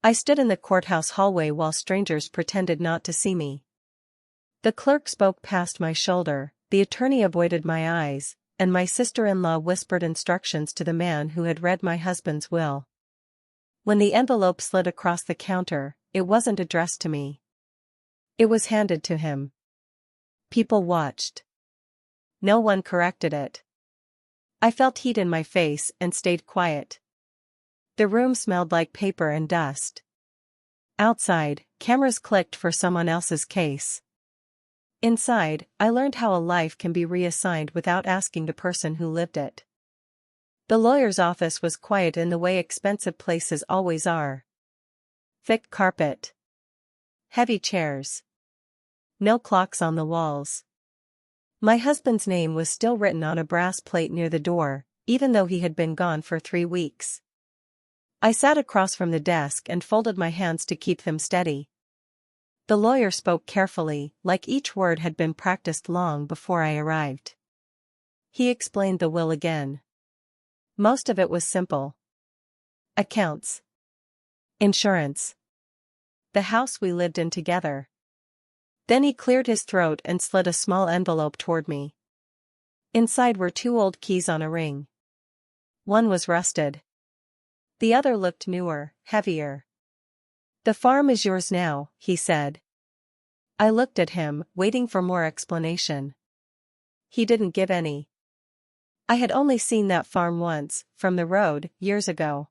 I stood in the courthouse hallway while strangers pretended not to see me. The clerk spoke past my shoulder, the attorney avoided my eyes, and my sister-in-law whispered instructions to the man who had read my husband's will. When the envelope slid across the counter, it wasn't addressed to me. It was handed to him. People watched. No one corrected it. I felt heat in my face and stayed quiet. The room smelled like paper and dust. Outside, cameras clicked for someone else's case. Inside, I learned how a life can be reassigned without asking the person who lived it. The lawyer's office was quiet in the way expensive places always are. Thick carpet. Heavy chairs. No clocks on the walls. My husband's name was still written on a brass plate near the door, even though he had been gone for 3 weeks. I sat across from the desk and folded my hands to keep them steady. The lawyer spoke carefully, like each word had been practiced long before I arrived. He explained the will again. Most of it was simple. Accounts. Insurance. The house we lived in together. Then he cleared his throat and slid a small envelope toward me. Inside were 2 old keys on a ring. One was rusted. The other looked newer, heavier. "The farm is yours now," he said. I looked at him, waiting for more explanation. He didn't give any. I had only seen that farm once, from the road, years ago.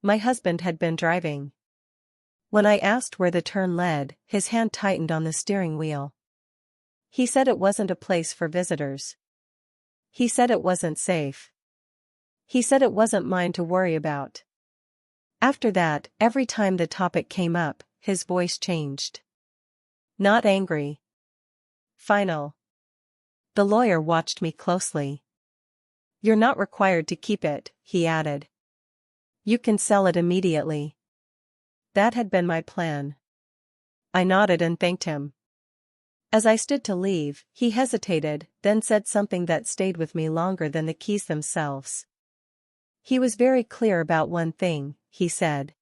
My husband had been driving. When I asked where the turn led, his hand tightened on the steering wheel. He said it wasn't a place for visitors. He said it wasn't safe. He said it wasn't mine to worry about. After that, every time the topic came up, his voice changed. Not angry. Final. The lawyer watched me closely. "You're not required to keep it," he added. "You can sell it immediately." That had been my plan. I nodded and thanked him. As I stood to leave, he hesitated, then said something that stayed with me longer than the keys themselves. He was very clear about one thing, he said.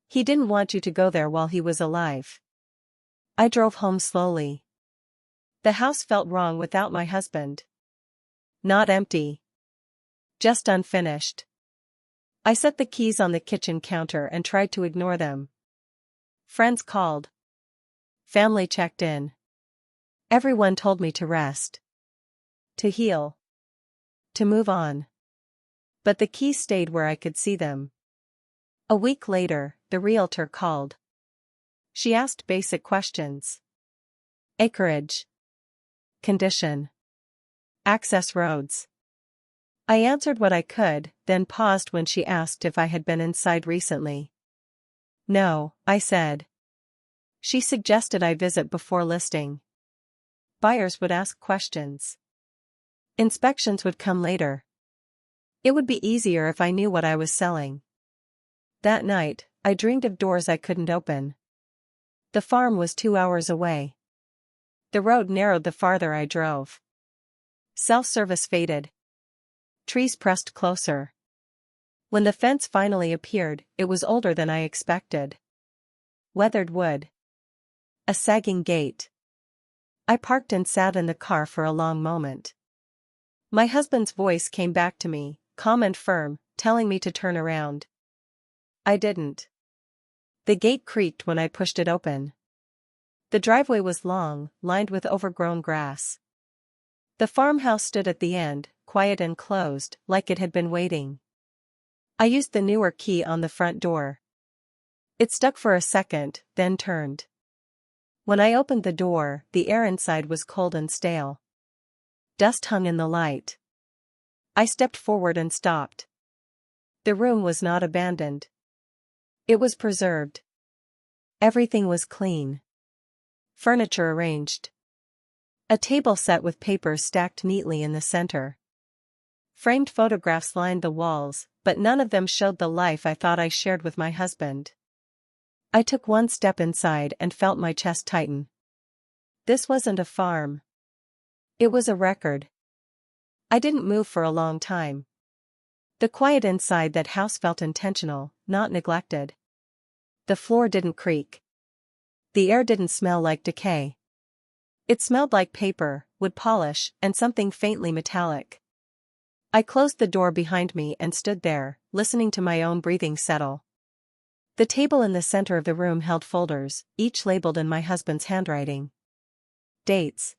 He didn't want you to go there while he was alive. I drove home slowly. The house felt wrong without my husband. Not empty. Just unfinished. I set the keys on the kitchen counter and tried to ignore them. Friends called. Family checked in. Everyone told me to rest. To heal. To move on. But the keys stayed where I could see them. A week later, the realtor called. She asked basic questions. Acreage. Condition. Access roads. I answered what I could, then paused when she asked if I had been inside recently. No, I said. She suggested I visit before listing. Buyers would ask questions. Inspections would come later. It would be easier if I knew what I was selling. That night, I dreamed of doors I couldn't open. The farm was 2 hours away. The road narrowed the farther I drove. Self-service faded. Trees pressed closer. When the fence finally appeared, it was older than I expected. Weathered wood. A sagging gate. I parked and sat in the car for a long moment. My husband's voice came back to me, calm and firm, telling me to turn around. I didn't. The gate creaked when I pushed it open. The driveway was long, lined with overgrown grass. The farmhouse stood at the end, quiet and closed, like it had been waiting. I used the newer key on the front door. It stuck for a second, then turned. When I opened the door, the air inside was cold and stale. Dust hung in the light. I stepped forward and stopped. The room was not abandoned. It was preserved. Everything was clean. Furniture arranged. A table set with papers stacked neatly in the center. Framed photographs lined the walls, but none of them showed the life I thought I shared with my husband. I took one step inside and felt my chest tighten. This wasn't a farm. It was a record. I didn't move for a long time. The quiet inside that house felt intentional, not neglected. The floor didn't creak. The air didn't smell like decay. It smelled like paper, wood polish, and something faintly metallic. I closed the door behind me and stood there, listening to my own breathing settle. The table in the center of the room held folders, each labeled in my husband's handwriting. Dates.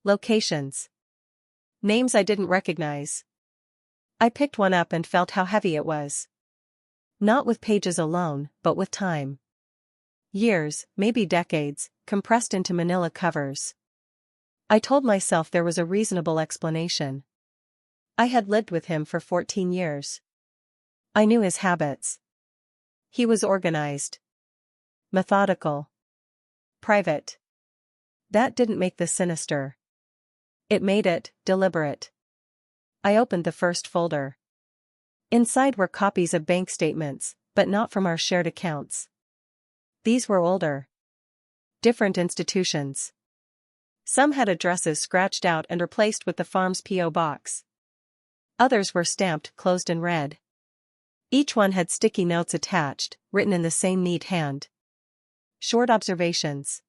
Locations. Names I didn't recognize. I picked one up and felt how heavy it was. Not with pages alone, but with time. Years, maybe decades, compressed into manila covers. I told myself there was a reasonable explanation. I had lived with him for 14 years. I knew his habits. He was organized. Methodical. Private. That didn't make this sinister. It made it deliberate. I opened the first folder. Inside were copies of bank statements, but not from our shared accounts. These were older. Different institutions. Some had addresses scratched out and replaced with the farm's P.O. box. Others were stamped closed in red. Each one had sticky notes attached, written in the same neat hand. Short observations.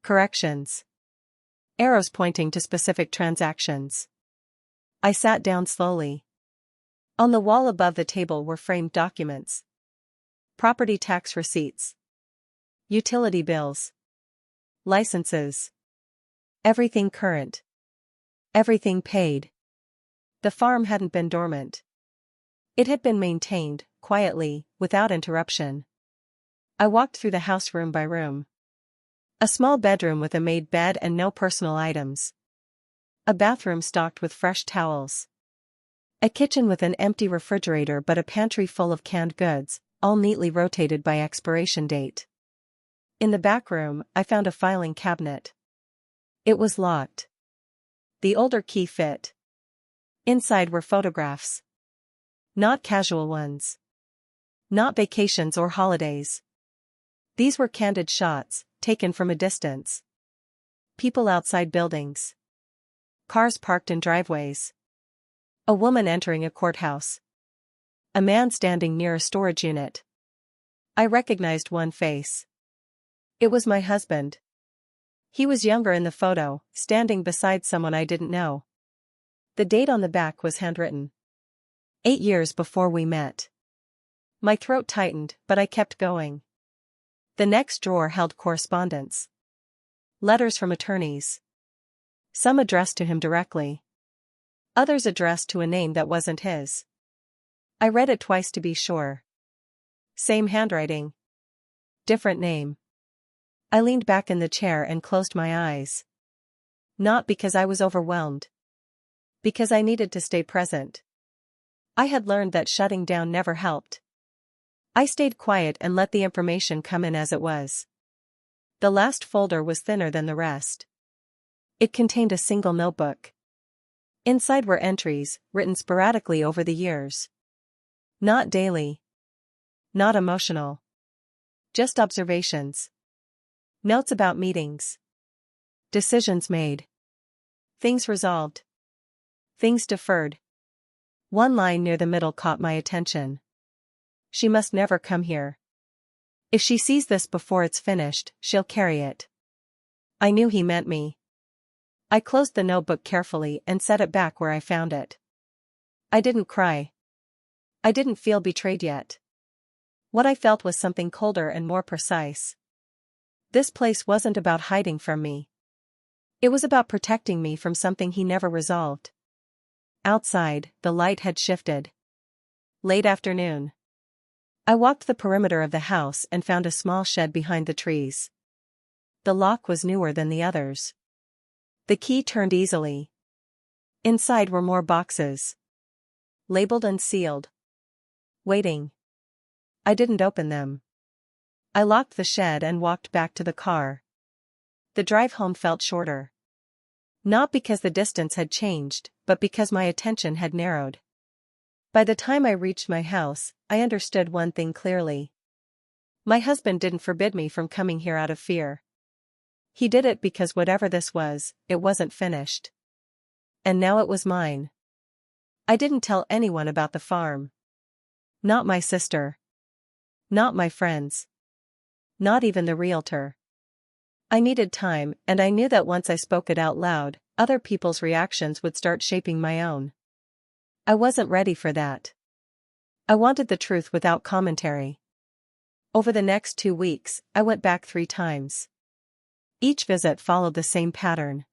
Corrections. Arrows pointing to specific transactions. I sat down slowly. On the wall above the table were framed documents. Property tax receipts. Utility bills. Licenses. Everything current. Everything paid. The farm hadn't been dormant. It had been maintained, quietly, without interruption. I walked through the house room by room. A small bedroom with a made bed and no personal items. A bathroom stocked with fresh towels. A kitchen with an empty refrigerator but a pantry full of canned goods, all neatly rotated by expiration date. In the back room, I found a filing cabinet. It was locked. The older key fit. Inside were photographs. Not casual ones. Not vacations or holidays. These were candid shots, taken from a distance. People outside buildings. Cars parked in driveways. A woman entering a courthouse. A man standing near a storage unit. I recognized one face. It was my husband. He was younger in the photo, standing beside someone I didn't know. The date on the back was handwritten. 8 years before we met. My throat tightened, but I kept going. The next drawer held correspondence. Letters from attorneys. Some addressed to him directly. Others addressed to a name that wasn't his. I read it twice to be sure. Same handwriting. Different name. I leaned back in the chair and closed my eyes. Not because I was overwhelmed. Because I needed to stay present. I had learned that shutting down never helped. I stayed quiet and let the information come in as it was. The last folder was thinner than the rest. It contained a single notebook. Inside were entries, written sporadically over the years. Not daily. Not emotional. Just observations. Notes about meetings. Decisions made. Things resolved. Things deferred. One line near the middle caught my attention. She must never come here. If she sees this before it's finished, she'll carry it. I knew he meant me. I closed the notebook carefully and set it back where I found it. I didn't cry. I didn't feel betrayed yet. What I felt was something colder and more precise. This place wasn't about hiding from me. It was about protecting me from something he never resolved. Outside, the light had shifted. Late afternoon. I walked the perimeter of the house and found a small shed behind the trees. The lock was newer than the others. The key turned easily. Inside were more boxes. Labeled and sealed. Waiting. I didn't open them. I locked the shed and walked back to the car. The drive home felt shorter. Not because the distance had changed, but because my attention had narrowed. By the time I reached my house, I understood one thing clearly. My husband didn't forbid me from coming here out of fear. He did it because whatever this was, it wasn't finished. And now it was mine. I didn't tell anyone about the farm. Not my sister. Not my friends. Not even the realtor. I needed time, and I knew that once I spoke it out loud, other people's reactions would start shaping my own. I wasn't ready for that. I wanted the truth without commentary. Over the next 2 weeks, I went back 3 times. Each visit followed the same pattern.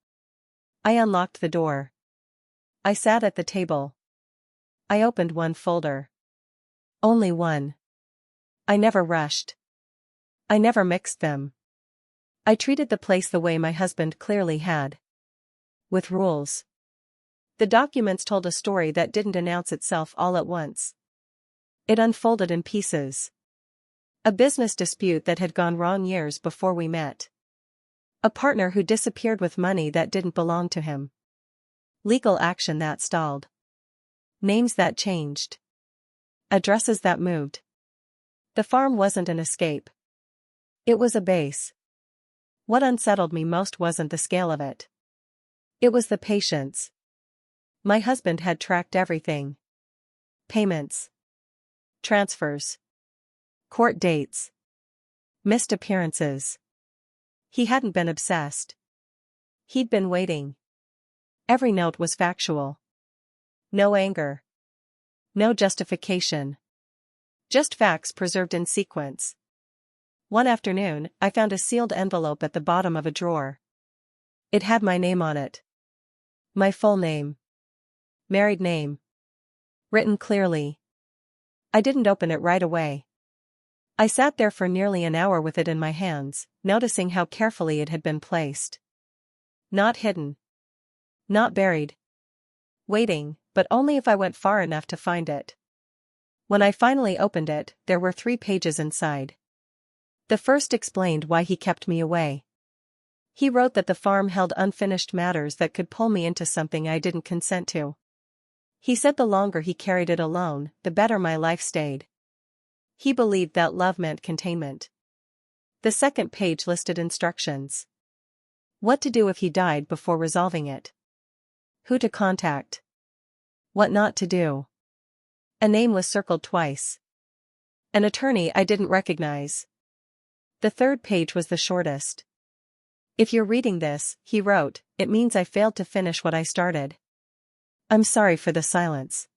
I unlocked the door. I sat at the table. I opened one folder. Only one. I never rushed. I never mixed them. I treated the place the way my husband clearly had. With rules. The documents told a story that didn't announce itself all at once. It unfolded in pieces. A business dispute that had gone wrong years before we met. A partner who disappeared with money that didn't belong to him. Legal action that stalled. Names that changed. Addresses that moved. The farm wasn't an escape. It was a base. What unsettled me most wasn't the scale of it. It was the patience. My husband had tracked everything. Payments. Transfers. Court dates. Missed appearances. He hadn't been obsessed. He'd been waiting. Every note was factual. No anger. No justification. Just facts preserved in sequence. One afternoon, I found a sealed envelope at the bottom of a drawer. It had my name on it. My full name. Married name. Written clearly. I didn't open it right away. I sat there for nearly an hour with it in my hands, noticing how carefully it had been placed. Not hidden. Not buried. Waiting, but only if I went far enough to find it. When I finally opened it, there were 3 pages inside. The first explained why he kept me away. He wrote that the farm held unfinished matters that could pull me into something I didn't consent to. He said the longer he carried it alone, the better my life stayed. He believed that love meant containment. The second page listed instructions. What to do if he died before resolving it. Who to contact. What not to do. A name was circled twice. An attorney I didn't recognize. The third page was the shortest. If you're reading this, he wrote, it means I failed to finish what I started. I'm sorry for the silence.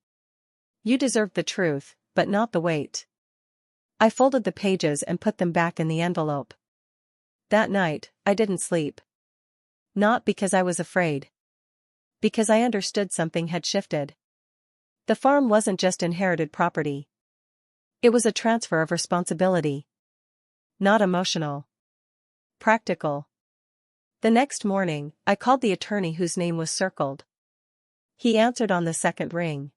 You deserved the truth, but not the weight. I folded the pages and put them back in the envelope. That night, I didn't sleep. Not because I was afraid. Because I understood something had shifted. The farm wasn't just inherited property. It was a transfer of responsibility. Not emotional. Practical. The next morning, I called the attorney whose name was circled. He answered on the second ring.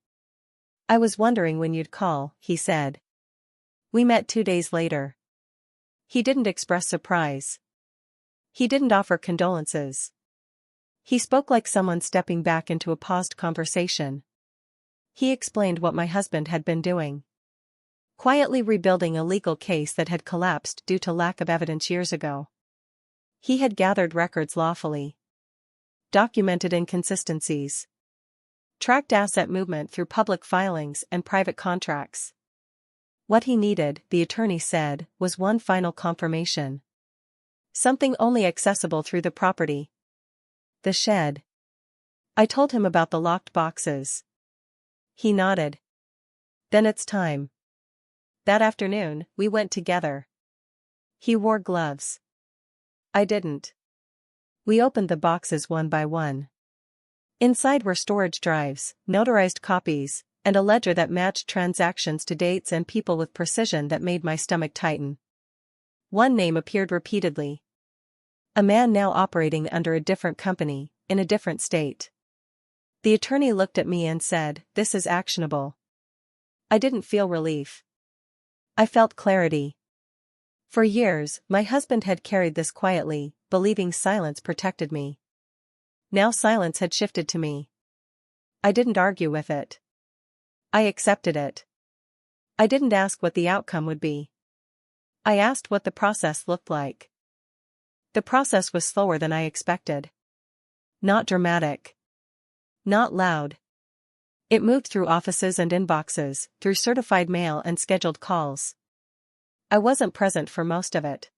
I was wondering when you'd call, he said. We met 2 days later. He didn't express surprise. He didn't offer condolences. He spoke like someone stepping back into a paused conversation. He explained what my husband had been doing. Quietly rebuilding a legal case that had collapsed due to lack of evidence years ago. He had gathered records lawfully. Documented inconsistencies. Tracked asset movement through public filings and private contracts. What he needed, the attorney said, was one final confirmation. Something only accessible through the property. The shed. I told him about the locked boxes. He nodded. Then it's time. That afternoon, we went together. He wore gloves. I didn't. We opened the boxes one by one. Inside were storage drives, notarized copies, and a ledger that matched transactions to dates and people with precision that made my stomach tighten. One name appeared repeatedly. A man now operating under a different company, in a different state. The attorney looked at me and said, "This is actionable." I didn't feel relief. I felt clarity. For years, my husband had carried this quietly, believing silence protected me. Now silence had shifted to me. I didn't argue with it. I accepted it. I didn't ask what the outcome would be. I asked what the process looked like. The process was slower than I expected. Not dramatic. Not loud. It moved through offices and inboxes, through certified mail and scheduled calls. I wasn't present for most of it.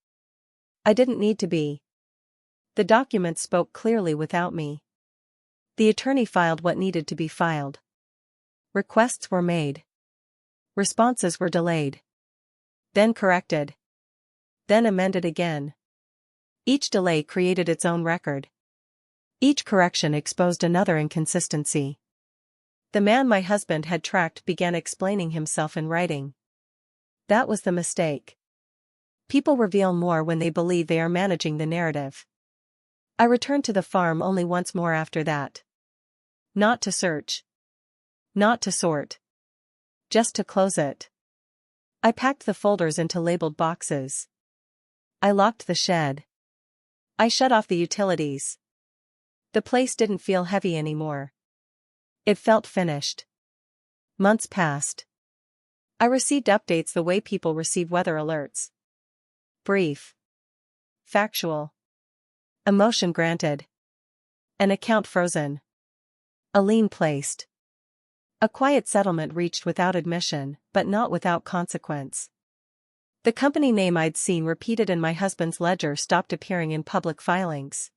I didn't need to be. The documents spoke clearly without me. The attorney filed what needed to be filed. Requests were made. Responses were delayed. Then corrected. Then amended again. Each delay created its own record. Each correction exposed another inconsistency. The man my husband had tracked began explaining himself in writing. That was the mistake. People reveal more when they believe they are managing the narrative. I returned to the farm only once more after that. Not to search. Not to sort. Just to close it. I packed the folders into labeled boxes. I locked the shed. I shut off the utilities. The place didn't feel heavy anymore. It felt finished. Months passed. I received updates the way people receive weather alerts. Brief. Factual. Emotion granted. An account frozen. A lien placed. A quiet settlement reached without admission, but not without consequence. The company name I'd seen repeated in my husband's ledger stopped appearing in public filings.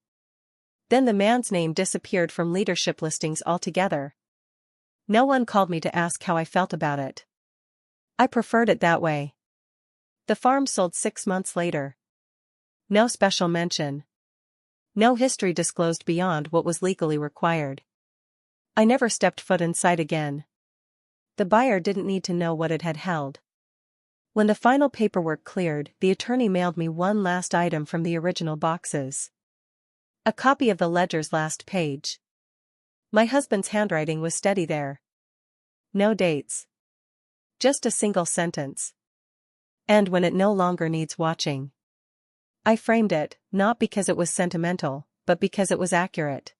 Then the man's name disappeared from leadership listings altogether. No one called me to ask how I felt about it. I preferred it that way. The farm sold 6 months later. No special mention. No history disclosed beyond what was legally required. I never stepped foot inside again. The buyer didn't need to know what it had held. When the final paperwork cleared, the attorney mailed me one last item from the original boxes. A copy of the ledger's last page. My husband's handwriting was steady there. No dates. Just a single sentence. And when it no longer needs watching. I framed it, not because it was sentimental, but because it was accurate.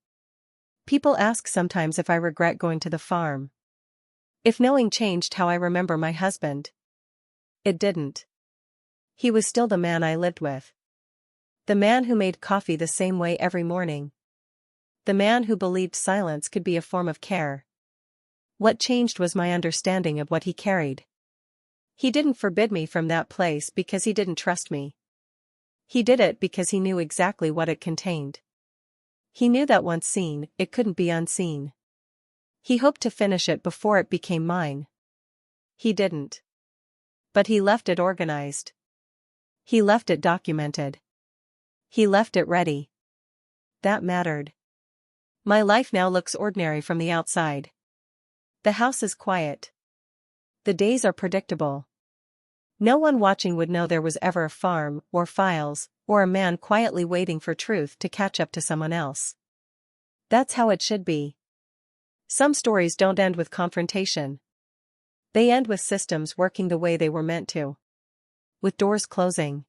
People ask sometimes if I regret going to the farm. If knowing changed how I remember my husband. It didn't. He was still the man I lived with. The man who made coffee the same way every morning. The man who believed silence could be a form of care. What changed was my understanding of what he carried. He didn't forbid me from that place because he didn't trust me. He did it because he knew exactly what it contained. He knew that once seen, it couldn't be unseen. He hoped to finish it before it became mine. He didn't. But he left it organized. He left it documented. He left it ready. That mattered. My life now looks ordinary from the outside. The house is quiet. The days are predictable. No one watching would know there was ever a farm, or files, or a man quietly waiting for truth to catch up to someone else. That's how it should be. Some stories don't end with confrontation. They end with systems working the way they were meant to. With doors closing.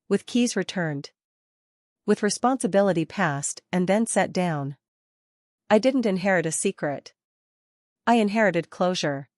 With keys returned. With responsibility passed and then set down. I didn't inherit a secret. I inherited closure.